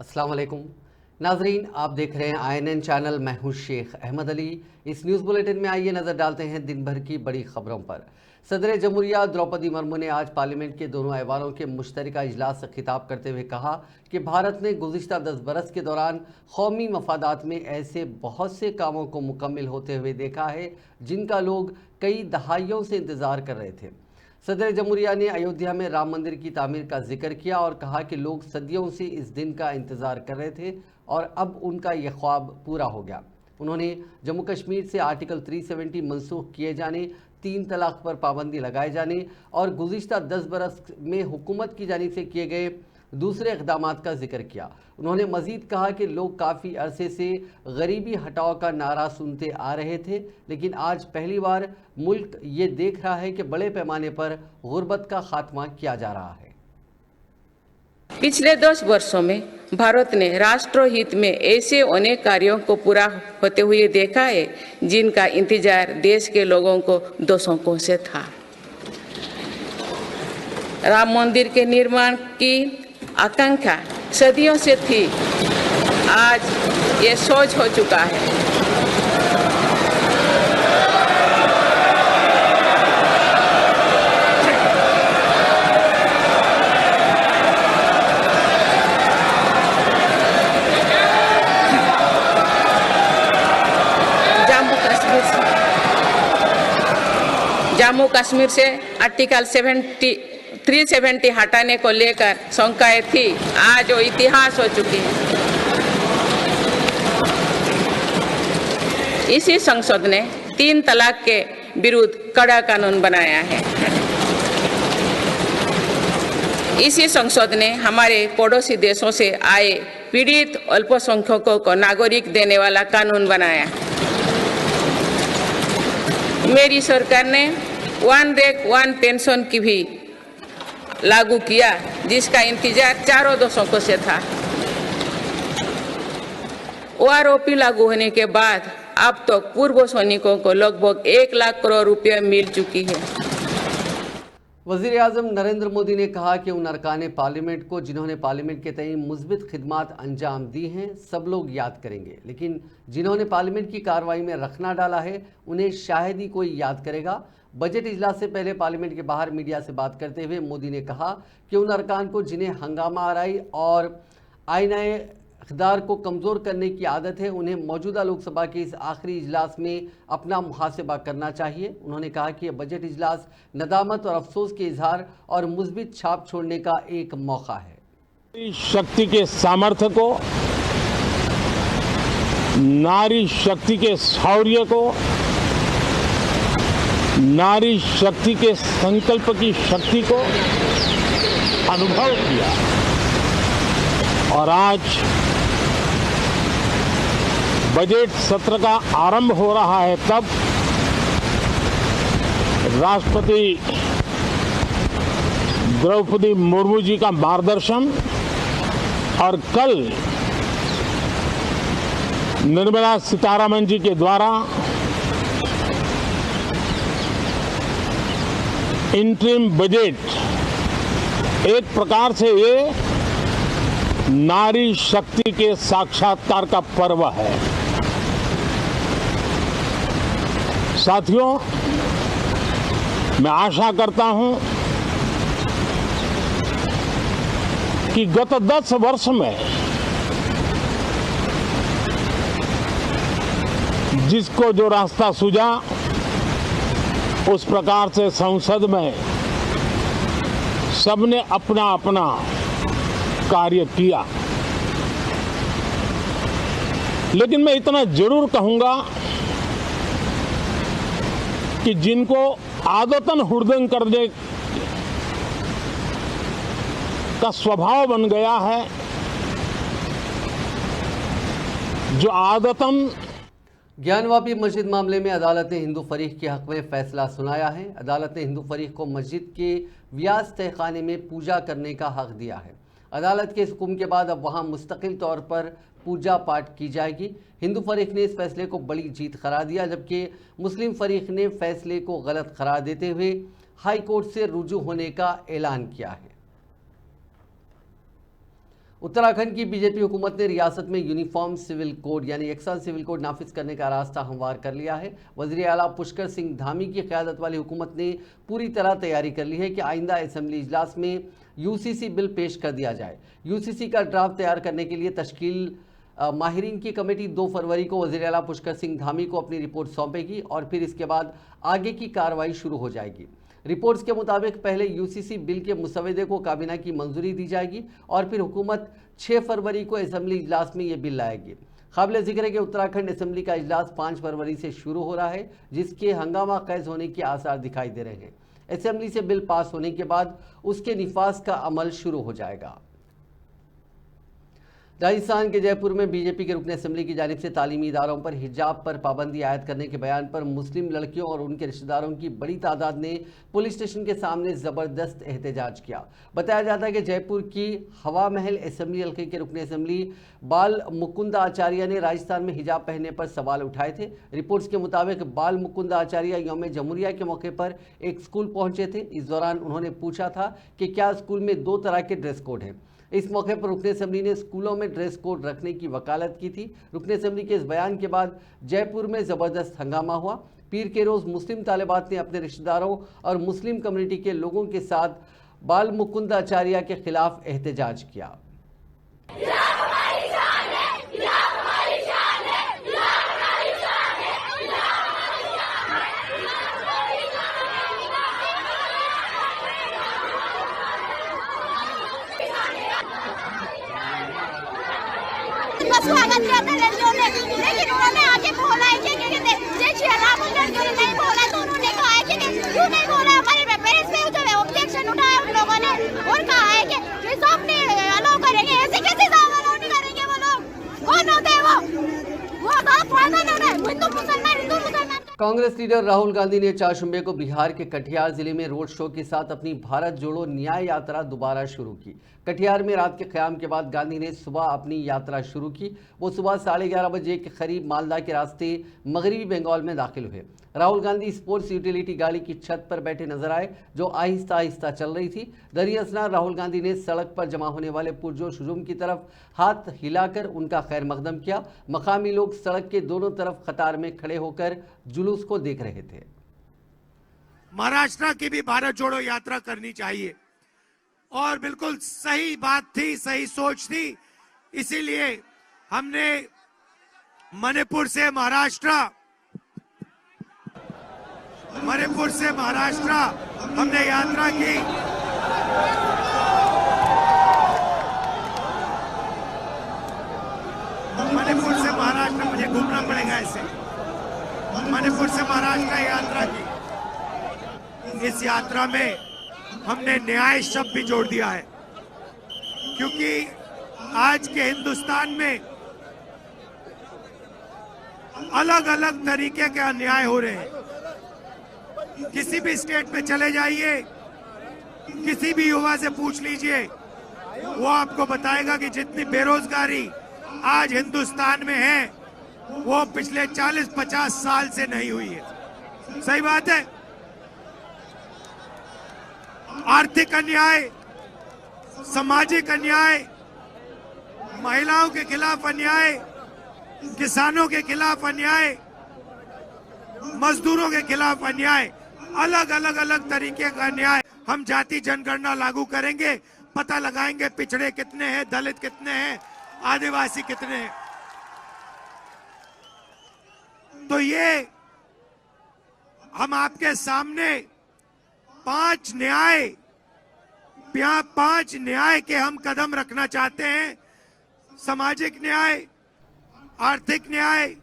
अस्सलाम वालेकुम नाजरीन, आप देख रहे हैं INN चैनल। मैं हूं शेख अहमद अली। इस न्यूज़ बुलेटिन में आइए नज़र डालते हैं दिन भर की बड़ी खबरों पर। सदर जमहूरिया द्रौपदी मुर्मू ने आज पार्लियामेंट के दोनों ऐवानों के मुश्तरका इजलास से खिताब करते हुए कहा कि भारत ने गुज़िश्ता 10 बरस के दौरान कौमी मफादात में ऐसे बहुत से कामों को मुकम्मिल होते हुए देखा है जिनका लोग कई दहाइयों से इंतज़ार कर रहे थे। सदर जमहूरिया ने अयोध्या में राम मंदिर की तामीर का जिक्र किया और कहा कि लोग सदियों से इस दिन का इंतज़ार कर रहे थे और अब उनका यह ख्वाब पूरा हो गया। उन्होंने जम्मू कश्मीर से आर्टिकल 370 मनसूख किए जाने, 3 तलाक पर पाबंदी लगाए जाने और गुज़िश्ता 10 बरस में हुकूमत की जानिब से किए गए दूसरे इक़दामात का जिक्र किया। उन्होंने मज़ीद कहा कि लोग काफ़ी अरसे से गरीबी हटाओ का नारा सुनते आ रहे थे, लेकिन आज पहली बार मुल्क ये देख रहा है कि बड़े पैमाने पर गुर्बत का खात्मा किया जा रहा है। पिछले 10 वर्षों में भारत ने राष्ट्रहित में ऐसे अनेक कार्यों को पूरा होते हुए देखा है जिनका इंतजार देश के लोगों को दशकों से था। राम मंदिर के निर्माण की आकांक्षा सदियों से थी, आज ये सोच हो चुका है। जम्मू कश्मीर से आर्टिकल 370 हटाने को लेकर शंकाएं थी, आज वो इतिहास हो चुकी है। इसी संसद ने 3 तलाक के विरुद्ध कड़ा कानून बनाया है। इसी संसद ने हमारे पड़ोसी देशों से आए पीड़ित अल्पसंख्यकों को नागरिक देने वाला कानून बनाया। मेरी सरकार ने वन रैंक वन पेंशन की भी लागू किया, जिसका इंतजार 4 दशकों से था। OROP लागू होने के बाद अब तो पूर्व सैनिकों को लगभग 1 लाख करोड़ रुपए मिल चुकी है। वज़ीर आज़म नरेंद्र मोदी ने कहा कि उन अरकान पार्लियामेंट को जिन्होंने पार्लियामेंट के तय मुस्बित खिदमात अंजाम दी हैं सब लोग याद करेंगे, लेकिन जिन्होंने पार्लियामेंट की कार्रवाई में रखना डाला है उन्हें शायद ही कोई याद करेगा। बजट इजलास से पहले पार्लियामेंट के बाहर मीडिया से बात करते हुए मोदी ने कहा कि उन अरकान को जिन्हें हंगामा आराई और आईनाए इक़्तिदार को कमज़ोर करने की आदत है, उन्हें मौजूदा लोकसभा के इस आखिरी इजलास में अपना मुहासिबा करना चाहिए। उन्होंने कहा कि यह बजट इजलास नदामत और अफसोस के इजहार और मुस्बित छाप छोड़ने का एक मौका है। शक्ति के सामर्थ्य को, नारी शक्ति के शौर्य को, नारी शक्ति के संकल्प की शक्ति को अनुभव किया और आज बजट सत्र का आरंभ हो रहा है, तब राष्ट्रपति द्रौपदी मुर्मू जी का मार्गदर्शन और कल निर्मला सीतारमण जी के द्वारा इंटरिम बजट एक प्रकार से ये नारी शक्ति के साक्षात्कार का पर्व है। साथियों, मैं आशा करता हूं कि गत 10 वर्ष में जिसको जो रास्ता सूझा उस प्रकार से संसद में सबने अपना अपना कार्य किया, लेकिन मैं इतना जरूर कहूंगा कि जिनको आदतन हुड़दंग करने का स्वभाव बन गया है, जो आदतन ज्ञानवापी मस्जिद मामले में अदालत ने हिंदू फरीक के हक में फैसला सुनाया है। अदालत ने हिंदू फरीक को मस्जिद के व्यास तहखाने में पूजा करने का हक दिया है। अदालत के इस हुक्म के बाद अब वहां मुस्तकिल तौर पर पूजा पाठ की जाएगी। हिंदू फरीक ने इस फैसले को बड़ी जीत करार दिया, जबकि मुस्लिम फरीक ने फैसले को गलत करार देते हुए हाई कोर्ट से रुजू होने का ऐलान किया है। उत्तराखंड की बीजेपी हुकूमत ने रियासत में यूनिफॉर्म सिविल कोड यानी एक साल सिविल कोड नाफिज करने का रास्ता हमवार कर लिया है। वज़ीर आला पुष्कर सिंह धामी की क़यादत वाली हुकूमत ने पूरी तरह तैयारी कर ली है कि आइंदा असेंबली इजलास में यूसीसी बिल पेश कर दिया जाए। यूसीसी का ड्राफ्ट तैयार करने के लिए तश्कील माहिरीन की कमेटी 2 फरवरी को वज़ीर आला पुष्कर सिंह धामी को अपनी रिपोर्ट सौंपेगी और फिर इसके बाद आगे की कार्रवाई शुरू हो जाएगी। रिपोर्ट्स के मुताबिक पहले यूसीसी बिल के मुसवदे को काबीना की मंजूरी दी जाएगी और फिर हुकूमत 6 फरवरी को असेंबली इजलास में ये बिल लाएगी। काबिल जिक्र है कि उत्तराखंड असेंबली का इजलास 5 फरवरी से शुरू हो रहा है, जिसके हंगामा खैज होने के आसार दिखाई दे रहे हैं। असेंबली से बिल पास होने के बाद उसके निफाज का अमल शुरू हो जाएगा। राजस्थान के जयपुर में बीजेपी के रुकन असेंबली की जानिब से तालीमी इदारों पर हिजाब पर पाबंदी आयद करने के बयान पर मुस्लिम लड़कियों और उनके रिश्तेदारों की बड़ी तादाद ने पुलिस स्टेशन के सामने ज़बरदस्त एहतजाज किया। बताया जाता है कि जयपुर की हवा महल असेंबली हल्के के रुकन असेंबली बाल मुकुंद आचार्य ने राजस्थान में हिजाब पहनने पर सवाल उठाए थे। रिपोर्ट्स के मुताबिक बाल मुकुंद आचार्य यौम जमहूरिया के मौके पर एक स्कूल पहुंचे थे। इस दौरान उन्होंने पूछा था कि क्या स्कूल में 2 तरह के ड्रेस कोड हैं। इस मौके पर रुकन असेंबली ने स्कूलों में ड्रेस कोड रखने की वकालत की थी। रुकन असेंबली के इस बयान के बाद जयपुर में ज़बरदस्त हंगामा हुआ। पीर के रोज़ मुस्लिम तालिबात ने अपने रिश्तेदारों और मुस्लिम कम्युनिटी के लोगों के साथ बाल मुकुंद आचार्य के खिलाफ एहतजाज किया। स्वागत किया था लड़कियों ने, लेकिन उन्होंने आगे बोला है कि जय श्री राम मंदिर नहीं बोला, तो उन्होंने कहा है कि क्यों नहीं बोला। हमारे पेरेंट्स पे जो ऑब्जेक्शन उठाया उन लोगों ने और कहा है कि सब नहीं अलाउ करेंगे। ऐसे कैसे अलाउ नहीं करेंगे? वो लोग कौन होते हैं? वो बात फायदा नहीं है। हिंदू मुसलमान कांग्रेस लीडर राहुल गांधी ने 4 शुंबे को बिहार के कटिहार जिले में रोड शो के साथ अपनी भारत जोड़ो न्याय यात्रा दोबारा शुरू की। कटिहार में रात के क़याम के बाद गांधी ने सुबह अपनी यात्रा शुरू की। वो सुबह 11:30 बजे के करीब मालदा के रास्ते मगरबी बंगाल में दाखिल हुए। राहुल गांधी स्पोर्ट्स यूटिलिटी गाड़ी की छत पर बैठे नजर आए, जो आहिस्ता आहिस्ता चल रही थी। दरियासना राहुल गांधी ने सड़क पर जमा होने वाले पुरजोश हुजूम की तरफ हाथ हिलाकर उनका खैर मकदम किया। मकामी लोग सड़क के दोनों तरफ कतार में खड़े होकर जुलूस को देख रहे थे। महाराष्ट्र की भी भारत जोड़ो यात्रा करनी चाहिए और बिल्कुल सही बात थी, सही सोच थी। इसीलिए हमने मणिपुर से महाराष्ट्र हमने यात्रा की। मणिपुर से महाराष्ट्र, मुझे घूमना पड़ेगा ऐसे, मणिपुर से महाराष्ट्र यात्रा की। इस यात्रा में हमने न्याय शब्द भी जोड़ दिया है, क्योंकि आज के हिंदुस्तान में अलग अलग तरीके के अन्याय हो रहे हैं। किसी भी स्टेट में चले जाइए, किसी भी युवा से पूछ लीजिए, वो आपको बताएगा कि जितनी बेरोजगारी आज हिंदुस्तान में है वो पिछले 40-50 साल से नहीं हुई है। सही बात है। आर्थिक अन्याय, सामाजिक अन्याय, महिलाओं के खिलाफ अन्याय, किसानों के खिलाफ अन्याय, मजदूरों के खिलाफ अन्याय, अलग अलग तरीके का अन्याय। हम जाति जनगणना लागू करेंगे, पता लगाएंगे पिछड़े कितने हैं, दलित कितने हैं, आदिवासी कितने हैं। तो ये हम आपके सामने 5 न्याय के हम कदम रखना चाहते हैं। सामाजिक न्याय, आर्थिक न्याय।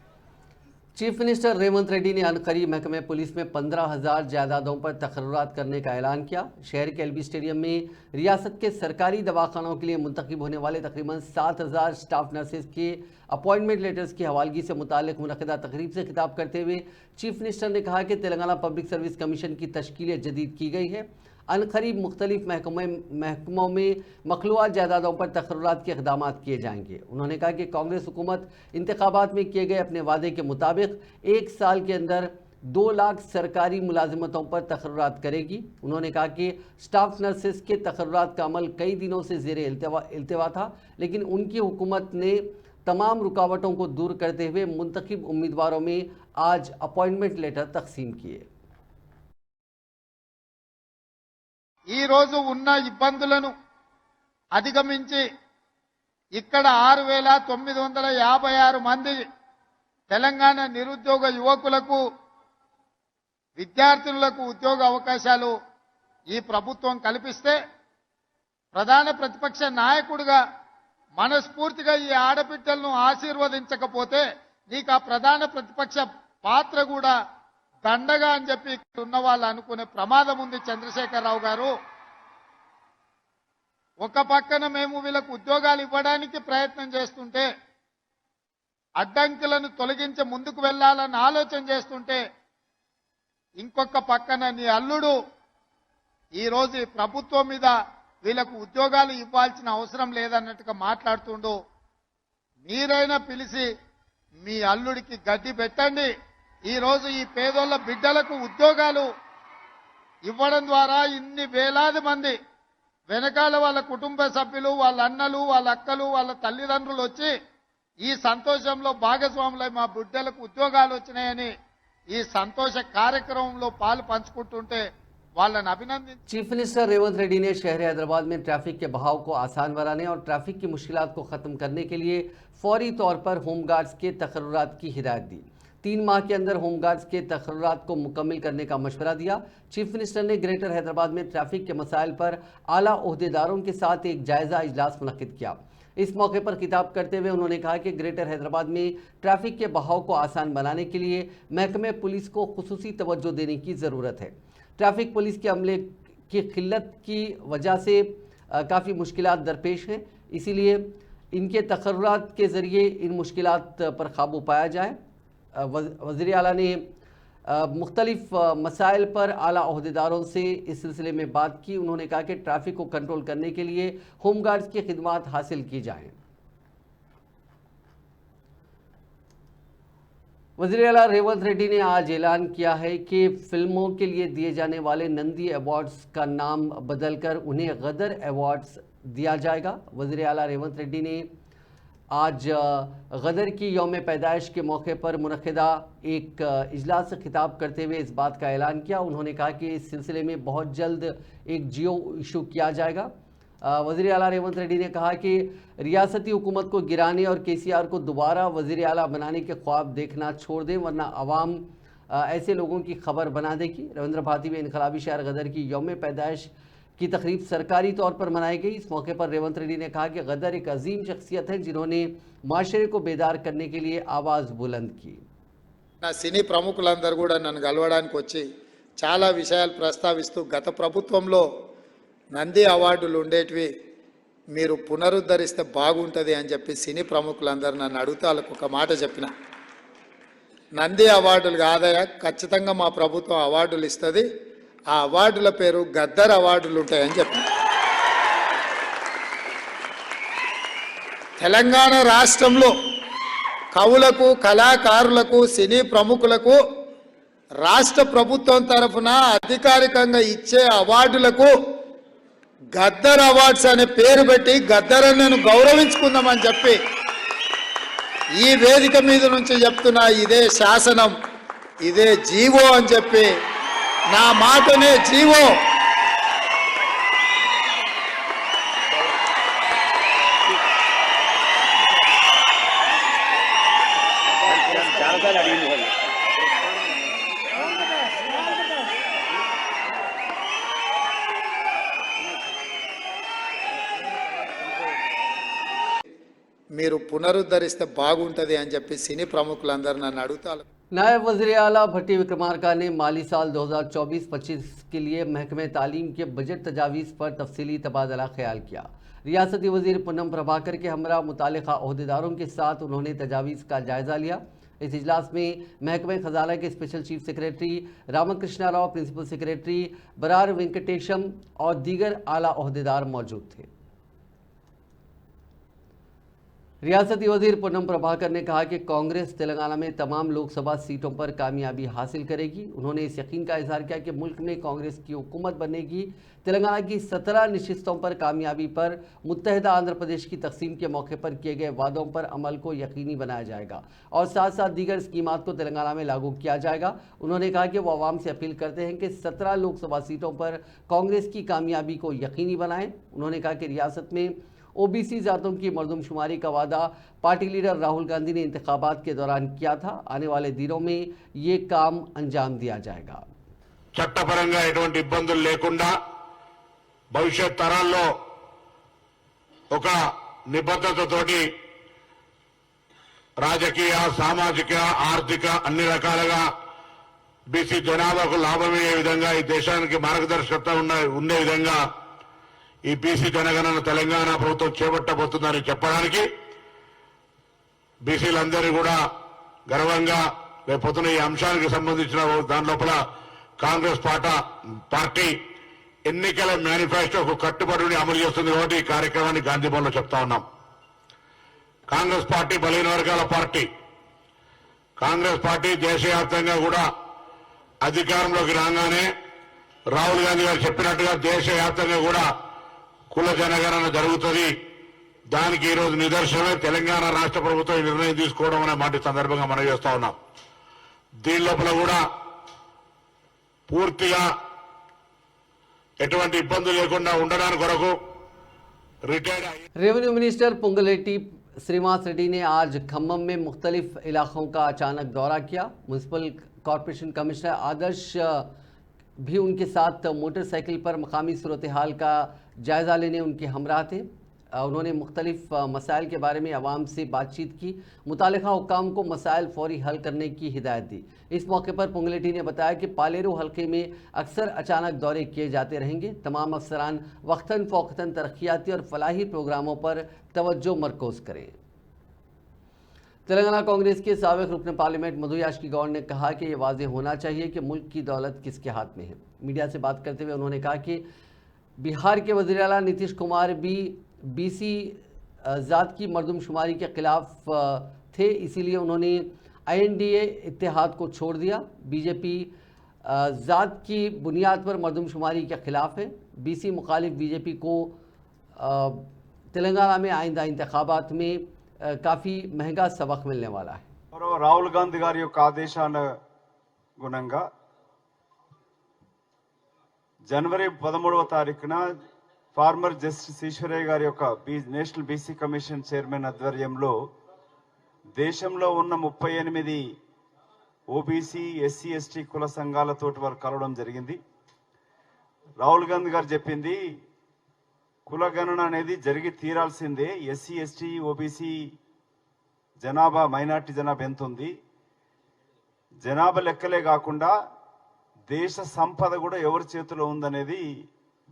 चीफ मिनिस्टर रेवंत रेड्डी ने अनकरीब महकमे पुलिस में 15,000 जायदादों पर तकर्रुरात करने का ऐलान किया। शहर के एलबी स्टेडियम में रियासत के सरकारी दवाखानों के लिए मुंतखब होने वाले तकरीबन 7,000 स्टाफ नर्सेज के अपॉइंटमेंट लेटर्स की हवालगी से मुताल्लिक मुनक़िदा तकरीब से खिताब करते हुए चीफ मिनिस्टर ने कहा कि तेलंगाना पब्लिक सर्विस कमीशन की तश्कील जदीद की गई है। अनकरीब मुख्तलिफ महकमों में मखलूआ जायदादों पर तकर्रुरात के इक़दाम किए जाएंगे। उन्होंने कहा कि कांग्रेस हुकूमत इंतखाबात में किए गए अपने वादे के मुताबिक 1 साल के अंदर 2 लाख सरकारी मुलाजिमतों पर तकर्रुरात करेगी। उन्होंने कहा कि स्टाफ नर्सेस के तकर्रुरात का अमल कई दिनों से ज़ेरे इल्तिवा था, लेकिन उनकी हुकूमत ने तमाम रुकावटों को दूर करते हुए मुंतखब उम्मीदवारों में आज अपॉइंटमेंट लेटर तकसीम किए। ఈ రోజు ఉన్న ఇబ్బందులను అధిగమించి ఇక్కడ 6956 మంది తెలంగాణ నిరుద్యోగ యువకులకు విద్యార్థులకు ఉద్యోగ అవకాశాలు ఈ ప్రభుత్వం కల్పిస్తే ప్రధాన ప్రతిపక్ష నాయకుడిగా మనస్ఫూర్తిగా ఈ ఆడబిడ్డలను ఆశీర్వదించకపోతే నీకు ఆ ప్రధాన ప్రతిపక్ష పాత్ర కూడా దండగా అని చెప్పి ఉన్న వాళ్ళు అనుకునే ప్రమాదం ఉంది. చంద్రశేఖరరావు గారు, ఒక పక్కన మేము వీళ్ళకు ఉద్యోగాలు ఇవ్వడానికి ప్రయత్నం చేస్తుంటే, అడ్డంకులను తొలగించి ముందుకు వెళ్లాలని ఆలోచన చేస్తుంటే, ఇంకొక పక్కన నీ అల్లుడు ఈ రోజు ప్రభుత్వం మీద వీళ్ళకు ఉద్యోగాలు ఇవ్వాల్సిన అవసరం లేదన్నట్టుగా మాట్లాడుతుండు. మీరైనా పిలిచి మీ అల్లుడికి గడ్డి పెట్టండి. ఈ రోజు ఈ పేదోళ్ళ బిడ్డలకు ఉద్యోగాలు ఇవ్వడం ద్వారా ఇన్ని వేలాది మంది వెనకాల వాళ్ళ కుటుంబ సభ్యులు, వాళ్ళ అన్నలు, వాళ్ళ అక్కలు, వాళ్ళ తల్లిదండ్రులు వచ్చి ఈ సంతోషంలో భాగస్వాములై మా బిడ్డలకు ఉద్యోగాలు వచ్చినాయని ఈ సంతోష కార్యక్రమంలో పాలు పంచుకుంటుంటే వాళ్ళని అభినందించి चीफ मिनिस्टर रेवंत रेड्डी ने शहर हैदराबाद में ट्रैफिक के बहाव को आसान बनाने और ट्रैफिक की मुश्किलात को ख़त्म करने के लिए फौरी तौर पर होमगार्ड्स के तकर्रुरात की हिदायत दी। 3 माह के अंदर होमगार्ड्स के तकर्रुरात को मुकम्मल करने का मशवरा दिया। चीफ मिनिस्टर ने ग्रेटर हैदराबाद में ट्रैफिक के मसाइल पर आला ओहदेदारों के साथ एक जायजा इजलास मुनक्किद किया। इस मौके पर खिताब करते हुए उन्होंने कहा कि ग्रेटर हैदराबाद में ट्रैफिक के बहाव को आसान बनाने के लिए महकमे पुलिस को खुसूसी तवज्जो देने की ज़रूरत है। ट्रैफिक पुलिस के अमले की किल्लत की वजह से काफ़ी मुश्किलात दरपेश हैं, इसीलिए इनके तकर्रुरात के ज़रिए इन मुश्किलात पर काबू पाया जाए। वज़ीर आला ने मुख्तलिफ मसाइल पर आला ओहदेदारों से इस सिलसिले में बात की। उन्होंने कहा कि ट्रैफिक को कंट्रोल करने के लिए होमगार्ड्स की खिदमात हासिल की जाएँ। वज़ीर आला रेवंत रेड्डी ने आज ऐलान किया है कि फिल्मों के लिए दिए जाने वाले नंदी अवार्ड्स का नाम बदलकर उन्हें गदर अवार्ड्स दिया जाएगा। वज़ीर आला रेवंत रेड्डी ने आज गदर की यौम पैदाइश के मौके पर मुनक़िदा एक इजलास से खिताब करते हुए इस बात का ऐलान किया। उन्होंने कहा कि इस सिलसिले में बहुत जल्द एक जियो इशू किया जाएगा। वज़ीर आला रेवंत रेड्डी ने कहा कि रियासती हुकूमत को गिराने और केसीआर को दोबारा वज़ीर आला बनाने के ख्वाब देखना छोड़ दें, वरना आवाम ऐसे लोगों की खबर बना देगी। रविंद्र भारती में इनकलाबी शहर गदर की यौम पैदाइश की तकरीब सरकारी तौर पर मनाई गई। इस मौके पर रेवंत रेड्डी ने कहा कि गदर एक अजीम शख्सियत है जिन्होंने माशरे को बेदार करने के लिए आवाज़ बुलंद की। నా సినీ ప్రముఖులందరూ కూడా నన్ను కలవడానికి వచ్చి చాలా విషయాలు ప్రస్తావిస్తూ గత ప్రభుత్వంలో నంది అవార్డులు ఉండేటివి మీరు పునరుద్ధరిస్తే బాగుంటుంది అని చెప్పి సినీ ప్రముఖులందరూ నన్ను అడుగుతూ వాళ్ళకు ఒక మాట చెప్పిన. నంది అవార్డులు కాదయా, ఖచ్చితంగా మా ప్రభుత్వం అవార్డులు ఇస్తుంది, ఆ అవార్డుల పేరు గద్దర్ అవార్డులు ఉంటాయని చెప్పి. తెలంగాణ రాష్ట్రంలో కవులకు, కళాకారులకు, సినీ ప్రముఖులకు రాష్ట్ర ప్రభుత్వం తరఫున అధికారికంగా ఇచ్చే అవార్డులకు గద్దర్ అవార్డ్స్ అనే పేరు పెట్టి గద్దరన్నను గౌరవించుకుందామని చెప్పి ఈ వేదిక మీద నుంచి చెప్తున్నా. ఇదే శాసనం, ఇదే జీవో అని చెప్పి, నా మాటనే జీవో. మీరు పునరుద్ధరిస్తే బాగుంటుంది అని చెప్పి సినీ ప్రముఖులందరూ నన్ను అడుగుతారు. नायब वज़ीर आला भट्टी विक्रमार्का ने माली साल 2024-25 के लिए महकमे तालीम के बजट तजावीज़ पर तफसीली तबादला ख्याल किया। रियासती वज़ीर पूनम प्रभाकर के हमरा मुतालिका अहदेदारों के साथ उन्होंने तजावीज़ का जायज़ा लिया। इस इजलास में महकमे खजाना के special chief secretary Ramakrishna Rao, principal secretary Burra Venkatesham और दीगर आला अहदेदार मौजूद थे। रियासती वजीर पूनम प्रभाकर ने कहा कि कांग्रेस तेलंगाना में तमाम लोकसभा सीटों पर कामयाबी हासिल करेगी। उन्होंने इस यकीन का इजहार किया कि मुल्क में कांग्रेस की हुकूमत बनेगी। तेलंगाना की 17 नशिस्तों पर कामयाबी पर मुत्तहिदा आंध्र प्रदेश की तकसीम के मौके पर किए गए वादों पर अमल को यकीनी बनाया जाएगा और साथ साथ दीगर स्कीमात को तेलंगाना में लागू किया जाएगा। उन्होंने कहा कि वो आवाम से अपील करते हैं कि 17 लोकसभा सीटों पर कांग्रेस की कामयाबी को यकीनी बनाएं। उन्होंने कहा कि रियासत में ओबीसी जातों की मरदमशुमारी का वादा पार्टी लीडर राहुल गांधी ने इंतखाबात के दौरान किया था। आने वाले दिनों में ये काम अंजाम दिया जाएगा। చట్టపరంగా ఎటువంటి ఇబ్బందులు లేకుండా భవిష్యత్ తరాల్లో ఒక నిబద్ధతతోటి రాజకీయ సామాజిక ఆర్థిక అన్ని రకాలుగా బీసీ జనాభాకు లాభమయ్యే విధంగా ఈ దేశానికి మార్గదర్శకత్వం ఉండే విధంగా ఈ బీసీ జనగణన తెలంగాణ ప్రభుత్వం చేపట్టబోతుందని చెప్పడానికి బీసీలందరూ కూడా గర్వంగా రేపొద్దున ఈ అంశానికి సంబంధించిన దాని లోపల కాంగ్రెస్ పార్టీ ఎన్నికల మేనిఫెస్టోకు కట్టుబడి అమలు చేస్తుంది కాబట్టి ఈ కార్యక్రమాన్ని గాంధీ భవన్లో చెప్తా ఉన్నాం. కాంగ్రెస్ పార్టీ బలహీన వర్గాల పార్టీ. కాంగ్రెస్ పార్టీ దేశవ్యాప్తంగా కూడా అధికారంలోకి రాగానే రాహుల్ గాంధీ గారు చెప్పినట్టుగా దేశవ్యాప్తంగా కూడా కుల జనగణన జరుగుతుంది. దానికి ఈ రోజు నిదర్శనమే తెలంగాణ రాష్ట్ర ప్రభుత్వం ఈ నిర్ణయం తీసుకోవడం అనే మాట సందర్భంగా మనం చేస్తా ఉన్నాం. దీని లోపల కూడా పూర్తిగా ఎటువంటి ఇబ్బందులు లేకుండా ఉండడానికి కొరకు retired revenue minister Ponguleti Srinivas Reddy ने आज खम्मम में मुख्तलिफ इलाकों का अचानक दौरा किया। म्यूनसिपल कॉरपोरेशन कमिश्नर आदर्श भी उनके साथ मोटरसाइकिल पर मकामी सूरत हाल का जायज़ा लेने उनके हमराह थे। उन्होंने मुख्तलिफ मसाइल के बारे में आवाम से बातचीत की। मुतालिका हुक्काम को मसाइल फौरी हल करने की हिदायत दी। इस मौके पर पुंगलेटी ने बताया कि पालेरू हल्के में अक्सर अचानक दौरे किए जाते रहेंगे। तमाम अफसरान वक्तन फ़ौक़तन तरक्याती और फलाही प्रोग्रामों पर तवज्जो मरकूज़ करें। तेलंगाना कांग्रेस के साबिक़ रुकन पार्लियामेंट मधु याशिकी गौड़ ने कहा कि ये वाज़ेह होना चाहिए कि मुल्क की दौलत किसके हाथ में है। मीडिया से बात करते हुए उन्होंने कहा कि बिहार के वज़ीर आला नीतीश कुमार भी बीसी ज़ात की मरदमशुमारी के ख़िलाफ़ थे, इसीलिए उन्होंने INDA इत्तेहाद को छोड़ दिया। बीजेपी ज़ात की बुनियाद पर मरदमशुमारी के ख़िलाफ़ है। बीसी मुखालिफ बीजेपी को तेलंगाना में आइंदा इंतखाबात में काफ़ी महंगा सबक मिलने वाला है। రాహుల్ గాంధీ గారి యొక్క ఆదేశానుగుణంగా జనవరి 13వ తారీఖున ఫార్మర్ జస్టిస్ ఈశ్వరయ్య గారి యొక్క నేషనల్ బీసీ కమిషన్ చైర్మన్ ఆధ్వర్యంలో దేశంలో ఉన్న 38 ఓబీసీ ఎస్సీ ఎస్టీ కుల సంఘాలతోటి వారు కలవడం జరిగింది. రాహుల్ గాంధీ గారు చెప్పింది కుల గణన అనేది జరిగి తీరాల్సిందే. ఎస్సీ ఎస్టీ ఓబీసీ జనాభా మైనార్టీ జనాభా ఎంత ఉంది, జనాభా లెక్కలే కాకుండా దేశ సంపద కూడా ఎవరి చేతిలో ఉందనేది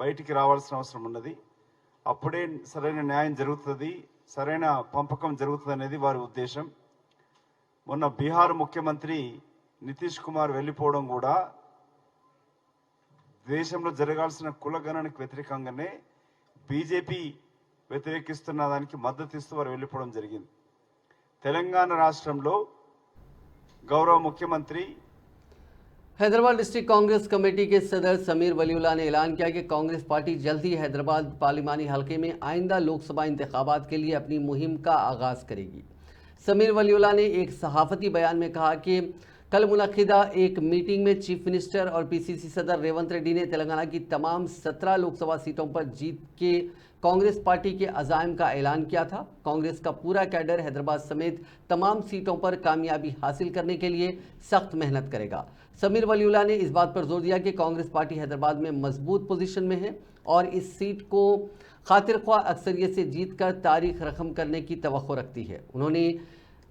బయటికి రావాల్సిన అవసరం ఉన్నది. అప్పుడే సరైన న్యాయం జరుగుతుంది, సరైన పంపకం జరుగుతుంది అనేది వారి ఉద్దేశం. మొన్న బీహార్ ముఖ్యమంత్రి నితీష్ కుమార్ వెళ్ళిపోవడం కూడా దేశంలో జరగాల్సిన కుల గణనకు వ్యతిరేకంగానే బీజేపీ వ్యతిరేకిస్తున్న దానికి మద్దతు ఇస్తూ వారు వెళ్ళిపోవడం జరిగింది. తెలంగాణ రాష్ట్రంలో గౌరవ ముఖ్యమంత్రి हैदराबाद डिस्ट्रिक्ट कांग्रेस कमेटी के सदर समीर वलीउल्लाह ने ऐलान किया कि कांग्रेस पार्टी जल्द ही हैदराबाद पार्लिमानी हलके में आइंदा लोकसभा इंतखाबात के लिए अपनी मुहिम का आगाज़ करेगी। समीर वलीउल्लाह ने एक सहाफ़ती बयान में कहा कि कल मुनक़िदा एक मीटिंग में चीफ मिनिस्टर और PCC सदर रेवंत रेड्डी ने तेलंगाना की तमाम 17 लोकसभा सीटों पर जीत के कांग्रेस पार्टी के अज़ाइम का ऐलान किया था। कांग्रेस का पूरा कैडर हैदराबाद समेत तमाम सीटों पर कामयाबी हासिल करने के लिए सख्त मेहनत करेगा। समीर वलीउल्लाह ने इस बात पर जोर दिया कि कांग्रेस पार्टी हैदराबाद में मजबूत पोजीशन में है और इस सीट को खातिर ख्वाह अक्सरियत से जीत कर तारीख रकम करने की तवक्को रखती है। उन्होंने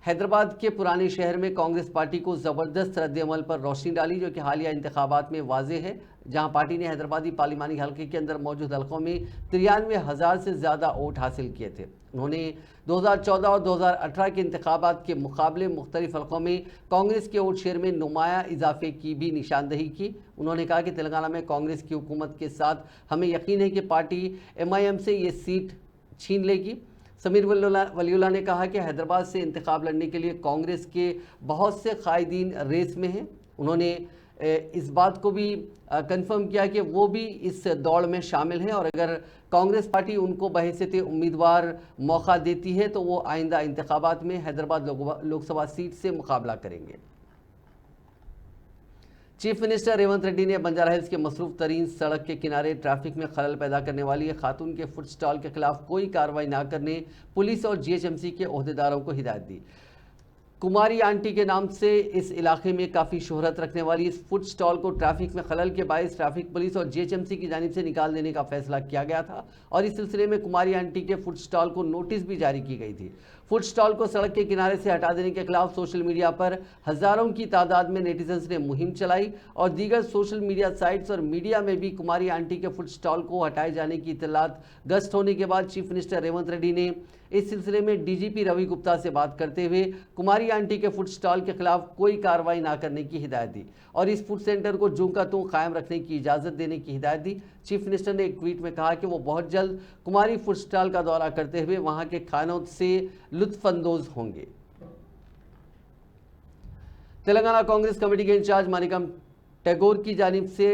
हैदराबाद के पुराने शहर में कांग्रेस पार्टी को ज़बरदस्त रद्द-ए-अमल पर रोशनी डाली, जो कि हालिया इंतखाबात में वाज़ेह है, जहां पार्टी ने हैदराबादी पार्लिमानी हल्के के अंदर मौजूद हल्कों में 93,000 से ज़्यादा वोट हासिल किए थे। उन्होंने 2014 और 2018 के इंतखाबात के मुकाबले मुख्तलिफ हल्कों में कांग्रेस के वोट शेयर में नुमाया इजाफे की भी निशानदही की। उन्होंने कहा कि तेलंगाना में कांग्रेस की हुकूमत के साथ हमें यकीन है कि पार्टी MIM से ये सीट छीन लेगी। समीर वलीउल्लाह ने कहा कि हैदराबाद से इंतखाब लड़ने के लिए कांग्रेस के बहुत से कायदीन रेस में हैं। उन्होंने इस बात को भी कंफर्म किया कि वो भी इस दौड़ में शामिल हैं और अगर कांग्रेस पार्टी उनको बहैसियत उम्मीदवार मौका देती है तो वो आइंदा इंतखाबात में हैदराबाद लोकसभा सीट से मुकाबला करेंगे। चीफ मिनिस्टर रेवंत रेड्डी ने बंजारा हिल्स के मसरूफ तरीन सड़क के किनारे ट्रैफिक में खलल पैदा करने वाली खातून के फुट स्टॉल के खिलाफ कोई कार्रवाई न करने पुलिस और जीएचएमसी के ओहदेदारों को हिदायत दी। कुमारी आंटी के नाम से इस इलाके में काफ़ी शोहरत रखने वाली इस फुट स्टॉल को ट्रैफिक में खलल के बायस ट्रैफिक पुलिस और जीएचएमसी की जानिब से निकाल देने का फैसला किया गया था और इस सिलसिले में कुमारी आंटी के फुट स्टॉल को नोटिस भी जारी की गई थी। फुट स्टॉल को सड़क के किनारे से हटा देने के खिलाफ सोशल मीडिया पर हजारों की तादाद में नेटिजन्स ने मुहिम चलाई और दीगर सोशल मीडिया साइट्स और मीडिया में भी कुमारी आंटी के फुट स्टॉल को हटाए जाने की इत्तलात गश्त होने के बाद चीफ मिनिस्टर रेवंत रेड्डी ने इस सिलसिले में डीजीपी रवि गुप्ता से बात करते हुए कुमारी आंटी के फूड स्टॉल के खिलाफ कोई कार्रवाई ना करने की हिदायत दी और इस फूड सेंटर को जूं का त्यों कायम रखने की इजाज़त देने की हिदायत दी। चीफ मिनिस्टर ने एक ट्वीट में कहा कि वो बहुत जल्द कुमारी फूड स्टॉल का दौरा करते हुए वहां के खानों से लुत्फानंदोज होंगे। तेलंगाना कांग्रेस कमेटी के इंचार्ज मानिकम टैगोर की जानिब से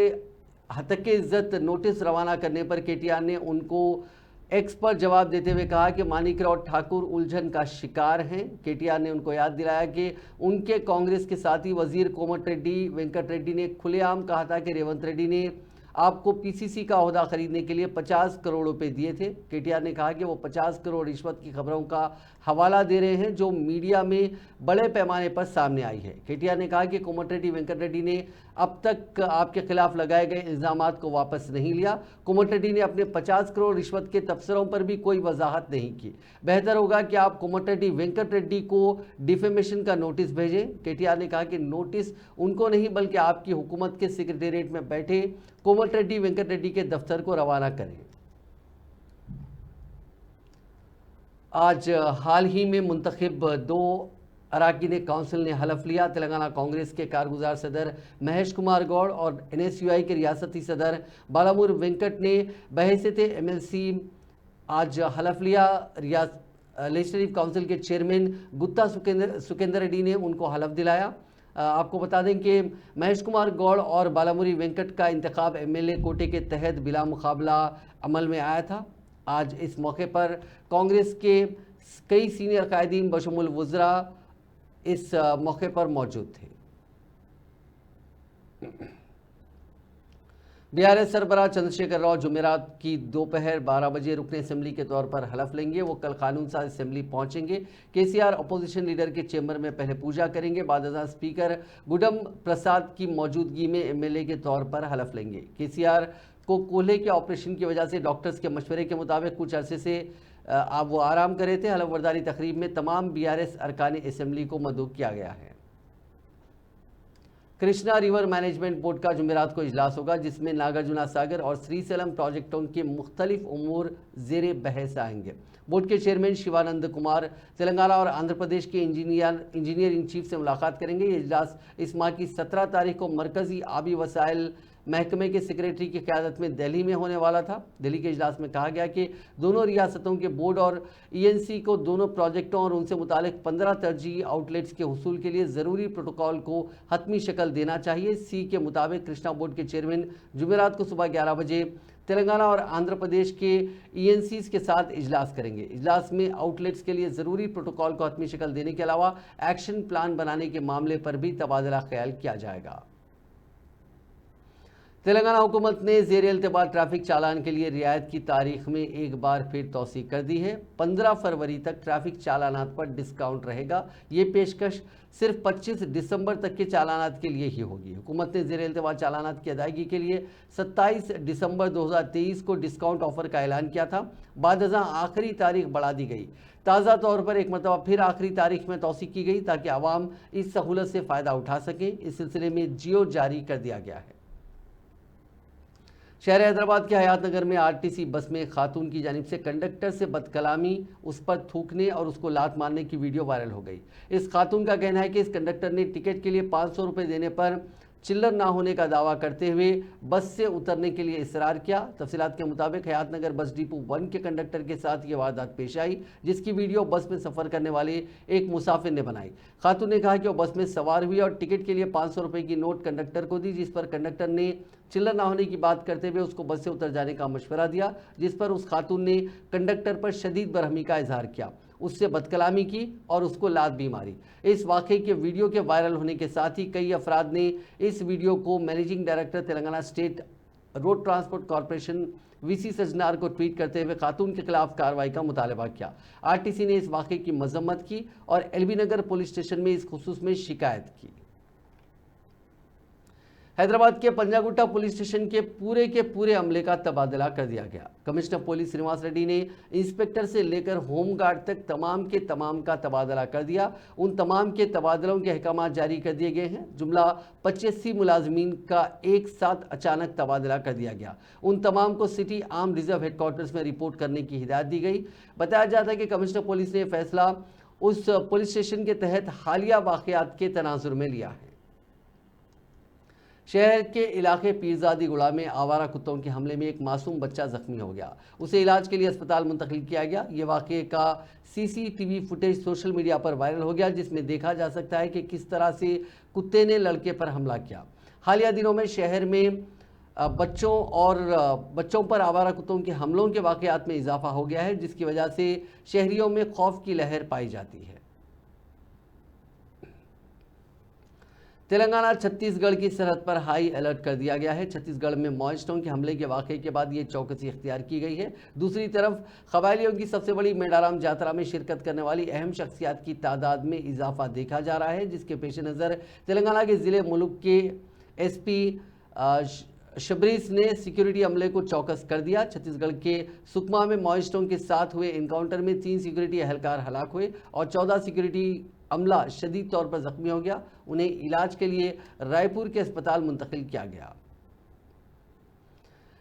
हतके इज्जत नोटिस रवाना करने पर केटीआर ने उनको एक्स पर जवाब देते हुए कहा कि मानिकराव ठाकुर उलझन का शिकार हैं। केटीआर ने उनको याद दिलाया कि उनके कांग्रेस के साथी वजीर कोमट रेड्डी वेंकट रेड्डी ने खुलेआम कहा था कि रेवंत रेड्डी ने आपको पीसीसी का ओहदा खरीदने के लिए 50 करोड़ रुपए दिए थे। केटीआर ने कहा कि वो 50 करोड़ रिश्वत की खबरों का हवाला दे रहे हैं जो मीडिया में बड़े पैमाने पर सामने आई है। केटीआर ने कहा कि कोमट रेड्डी वेंकट रेड्डी ने अब तक आपके खिलाफ लगाए गए इल्जामात को वापस नहीं लिया। कोमट रेड्डी ने अपने 50 करोड़ रिश्वत के तबसरों पर भी कोई वजाहत नहीं की। बेहतर होगा कि आप कोमट रेड्डी वेंकट रेड्डी को डिफेमेशन का नोटिस भेजें। केटीआर ने कहा कि नोटिस उनको नहीं बल्कि आपकी हुकूमत के सेक्रेटेरिएट में बैठे कोमट रेड्डी वेंकट रेड्डी के दफ्तर को रवाना करें। आज हाल ही में मुंतखब 2 अराकीन काउंसिल ने हलफ लिया। तेलंगाना कांग्रेस के कारगुजार सदर महेश कुमार गौड़ और एनएसयूआई के रियासती सदर बालामुर वेंकट ने बहैसियत एमएलसी आज हलफ लिया। लेजिस्लेटिव काउंसिल के चेयरमैन गुत्ता सुकेंद्र रेड्डी ने उनको हलफ दिलाया। आपको बता दें कि महेश कुमार गौड़ और बालामुरी वेंकट का इंतखाब एमएलए कोटे के तहत बिला मुकाबला अमल में आया था। आज इस मौके पर कांग्रेस के कई सीनियर कायदीन बशमुल वज़रा इस मौके पर मौजूद थे। बीआरएस सरबराह चंद्रशेखर राव जुमेरात की दोपहर 12 बजे रुकने असेंबली के तौर पर हलफ लेंगे। वो कल कानून साज असेंबली पहुंचेंगे। केसीआर अपोजिशन लीडर के चेंबर में पहले पूजा करेंगे। बाद स्पीकर गुडम प्रसाद की मौजूदगी में एमएलए के तौर पर हलफ लेंगे। केसीआर को कोल्हे के ऑपरेशन की वजह से डॉक्टर्स के मशवरे के मुताबिक कुछ अरसे से वो आराम कर रहे थे। हलफ बर्दारी तकरीब में तमाम बीआरएस अरकान असेंबली को मदऊ किया गया है। कृष्णा रिवर मैनेजमेंट बोर्ड का जुमेरात को इजलास होगा जिसमें नागार्जुना सागर और श्रीसेलम प्रोजेक्टों के मुख्तलिफ उमूर ज़ेरे बहस आएंगे। बोर्ड के चेयरमैन शिवानंद कुमार तेलंगाना और आंध्र प्रदेश के इंजीनियर इन चीफ से मुलाकात करेंगे। ये इजलास इस माह की 17 तारीख को मरकजी आबी वसाइल महकमे के सेक्रेटरी की क़यादत में दिल्ली में होने वाला था। दिल्ली के इजलास में कहा गया कि दोनों रियासतों के बोर्ड और ईएनसी को दोनों प्रोजेक्टों और उनसे मुतालिक 15 तरजीही आउटलेट्स के हुसूल के लिए ज़रूरी प्रोटोकॉल को हतमी शक्ल देना चाहिए। सी के मुताबिक कृष्णा बोर्ड के चेयरमैन जुमेरात को सुबह 11 बजे तेलंगाना और आंध्र प्रदेश के ईएनसीज के साथ इजलास करेंगे। इजलास में आउटलेट्स के लिए ज़रूरी प्रोटोकॉल को हतमी शक्ल देने के अलावा एक्शन प्लान बनाने के मामले पर भी तबादला ख्याल किया जाएगा। तेलंगाना हुकूमत ने ज़ेर इल्तिबात ट्रैफिक चालान के लिए रियायत की तारीख में एक बार फिर तौसीक कर दी है। 15 फरवरी तक ट्रैफिक चालानात पर डिस्काउंट रहेगा। ये पेशकश सिर्फ 25 दिसंबर तक के चालानात के लिए ही होगी। हुकूमत ने ज़ेर इल्तिबात चालानात की अदायगी के लिए 27 दिसंबर 2023 को डिस्काउंट ऑफर का ऐलान किया था। बाद आखिरी तारीख बढ़ा दी गई। ताज़ा तौर पर एक मरतबा फिर आखिरी तारीख में तौसीक की गई ताकि आवाम इस सहूलत से फ़ायदा उठा सकें। इस सिलसिले में जियो जारी कर दिया गया है। शहर हैदराबाद के हयात नगर में आरटीसी बस में खातून की जानिब से कंडक्टर से बदकलामी, उस पर थूकने और उसको लात मारने की वीडियो वायरल हो गई। इस खातून का कहना है कि इस कंडक्टर ने टिकट के लिए 500 रुपये देने पर चिल्लर ना होने का दावा करते हुए बस से उतरने के लिए इसरार किया। तफसीलात के मुताबिक हयातनगर बस डिपो 1 के कंडक्टर के साथ ये वारदात पेश आई, जिसकी वीडियो बस में सफर करने वाले एक मुसाफिर ने बनाई। खातून ने कहा कि वो बस में सवार हुई और टिकट के लिए 500 रुपए की नोट कंडक्टर को दी, जिस पर कंडक्टर ने चिल्लर ना होने की बात करते हुए उसको बस से उतर जाने का मशवरा दिया, जिस पर उस खातून ने कंडक्टर पर शदीद बरहमी का इजहार किया, उससे बदकलामी की और उसको लात भी मारी। इस वाकये के वीडियो के वायरल होने के साथ ही कई अफराद ने इस वीडियो को managing director Telangana state road transport corporation VC Sajjanar को ट्वीट करते हुए खातून के खिलाफ कार्रवाई का मुतालबा किया। आरटीसी ने इस वाकये की मजम्मत की और एलबी नगर पुलिस स्टेशन में इस खुसूस में शिकायत की। हैदराबाद के पंजागुट्टा पुलिस स्टेशन के पूरे अमले का तबादला कर दिया गया। कमिश्नर पुलिस श्रीनिवास रेड्डी ने इंस्पेक्टर से लेकर होमगार्ड तक तमाम के तमाम का तबादला कर दिया। उन तमाम के तबादलों के अहकाम जारी कर दिए गए हैं। जुमला 85 मुलाजमीन का एक साथ अचानक तबादला कर दिया गया। उन तमाम को सिटी आर्म रिजर्व हेडक्वार्टर्स में रिपोर्ट करने की हिदायत दी गई। बताया जाता है कि कमिश्नर पुलिस ने फैसला उस पुलिस स्टेशन के तहत हालिया वाकयात के तनाजुर में लिया है। शहर के इलाके पीरजादी गुड़ा में आवारा कुत्तों के हमले में एक मासूम बच्चा जख्मी हो गया। उसे इलाज के लिए अस्पताल मुंतकिल किया गया। ये वाकये का सीसीटीवी फुटेज सोशल मीडिया पर वायरल हो गया, जिसमें देखा जा सकता है कि किस तरह से कुत्ते ने लड़के पर हमला किया। हालिया दिनों में शहर में बच्चों पर आवारा कुत्तों के हमलों के वाकयात में इजाफा हो गया है, जिसकी वजह से शहरियों में खौफ की लहर पाई जाती है। तेलंगाना छत्तीसगढ़ की सरहद पर हाई अलर्ट कर दिया गया है। छत्तीसगढ़ में मॉइस्टोन के हमले के वाकये के बाद ये चौकसी इख्तियार की गई है। दूसरी तरफ कबायलियों की सबसे बड़ी मेडाराम यात्रा में शिरकत करने वाली अहम शख्सियात की तादाद में इजाफा देखा जा रहा है, जिसके पेश नज़र तेलंगाना के ज़िले मुलुक के एसपी शबरीस ने सिक्योरिटी अमले को चौकस कर दिया। छत्तीसगढ़ के सुकमा में मॉइस्टोन के साथ हुए इनकाउंटर में 3 सिक्योरिटी एहलकार हलाक हुए और 14 सिक्योरिटी अमला शदीद तौर पर जख्मी हो गया। उन्हें इलाज के लिए रायपुर के अस्पताल मुंतकिल किया गया।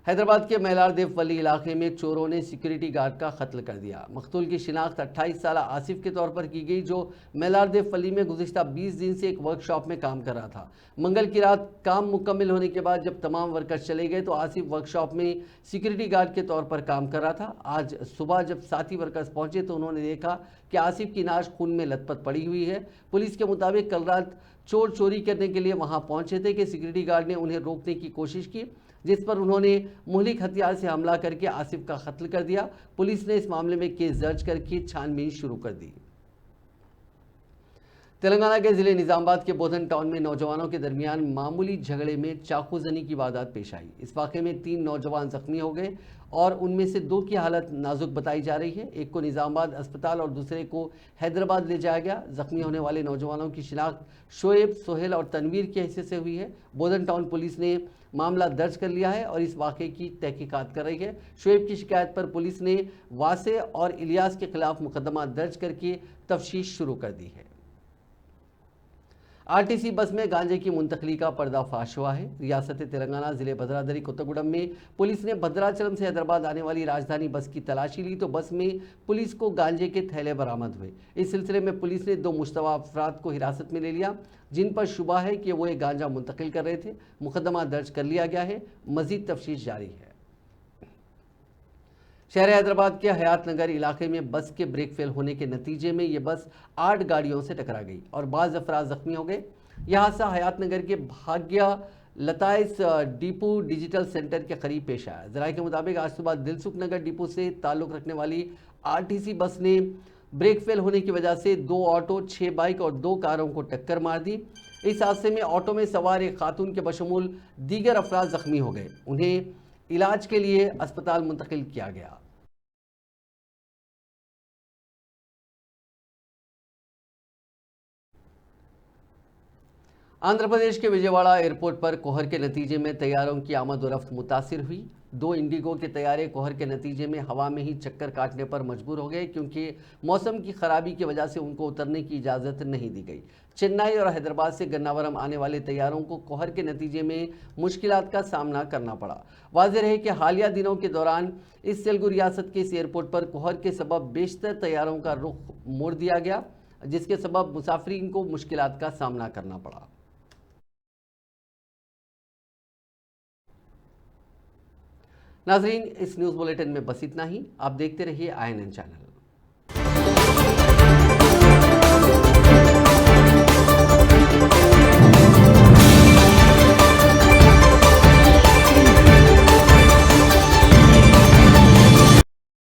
हैदराबाद के मैलारदेवपल्ली इलाके में चोरों ने सिक्योरिटी गार्ड का कत्ल कर दिया। मकतूल की शिनाख्त 28 साला आसिफ के तौर पर की गई, जो मैलारदेवपल्ली में गुज़िश्ता 20 दिन से एक वर्कशॉप में काम कर रहा था। मंगल की रात काम मुकम्मल होने के बाद जब तमाम वर्कर्स चले गए तो आसिफ वर्कशॉप में सिक्योरिटी गार्ड के तौर पर काम कर रहा था। आज सुबह जब साथी वर्कर्स पहुंचे तो उन्होंने देखा कि आसिफ की नाश खून में लथपथ पड़ी हुई है। पुलिस के मुताबिक कल रात चोर चोरी करने के लिए वहां पहुंचे थे कि सिक्योरिटी गार्ड ने उन्हें रोकने की कोशिश की, जिस पर उन्होंने मुहलिक हथियार से हमला करके आसिफ का कत्ल कर दिया। पुलिस ने इस मामले में केस दर्ज करके छानबीन शुरू कर दी। तेलंगाना के जिले निजामाबाद के बोधन टाउन में नौजवानों के दरमियान मामूली झगड़े में चाकूजनी की वारदात पेश आई। इस वाक़े में 3 नौजवान जख्मी हो गए और उनमें से 2 की हालत नाजुक बताई जा रही है। एक को निजामाबाद अस्पताल और दूसरे को हैदराबाद ले जाया गया। जख्मी होने वाले नौजवानों की शिनाख्त शोएब, सोहेल और तनवीर के हिस्से से हुई है। बोधन टाउन पुलिस ने मामला दर्ज कर लिया है और इस वाक़े की तहकीकात कर रही है। शोएब की शिकायत पर पुलिस ने वासे और इलियास के खिलाफ मुकदमा दर्ज करके तफ्तीश शुरू कर दी है। आरटीसी बस में गांजे की मुंतकली का पर्दाफाश हुआ है। रियासत तेलंगाना जिले भद्रादरी कोत्तगुडम में पुलिस ने भद्राचलम से हैदराबाद आने वाली राजधानी बस की तलाशी ली तो बस में पुलिस को गांजे के थैले बरामद हुए। इस सिलसिले में पुलिस ने 2 मुश्तबा अफराद को हिरासत में ले लिया, जिन पर शुबा है कि वो एक गांजा मुंतकिल कर रहे थे। मुकदमा दर्ज कर लिया गया है, मजीद तफ्तीश जारी है। शहर हैदराबाद के हयात नगर इलाके में बस के ब्रेक फेल होने के नतीजे में ये बस 8 गाड़ियों से टकरा गई और बाज़ अफराद जख्मी हो गए। यह हादसा हयात नगर के भाग्य लताइस डिपो डिजिटल सेंटर के करीब पेश आया। जराये के मुताबिक आज सुबह दिलसुख नगर डिपो से ताल्लुक़ रखने वाली आरटीसी बस ने ब्रेक फेल होने की वजह से 2 ऑटो, 6 बाइक और 2 कारों को टक्कर मार दी। इस हादसे में ऑटो में सवार एक खातून के बशमूल दीगर अफराद जख्मी हो गए। उन्हें इलाज के लिए अस्पताल मुंतकिल किया गया। आंध्र प्रदेश के विजयवाड़ा एयरपोर्ट पर कोहर के नतीजे में तैयारों की आमद और रफ्त मुतासिर हुई। 2 इंडिगो के तैयारे कोहर के नतीजे में हवा में ही चक्कर काटने पर मजबूर हो गए, क्योंकि मौसम की खराबी की वजह से उनको उतरने की इजाज़त नहीं दी गई। चेन्नई और हैदराबाद से गन्नावरम आने वाले तैयारों को कोहर के नतीजे में मुश्किलात का सामना करना पड़ा। वाज़ेह है कि हालिया दिनों के दौरान इस तेलुगु रियासत के इस एयरपोर्ट पर कोहर के सबब बेशतर तैयारों का रुख मोड़ दिया गया, जिसके सबब मुसाफिरीन को मुश्किलात का सामना करना पड़ा। नाजरीन, इस न्यूज़ बुलेटिन में बस इतना ही। आप देखते रहिए INN चैनल।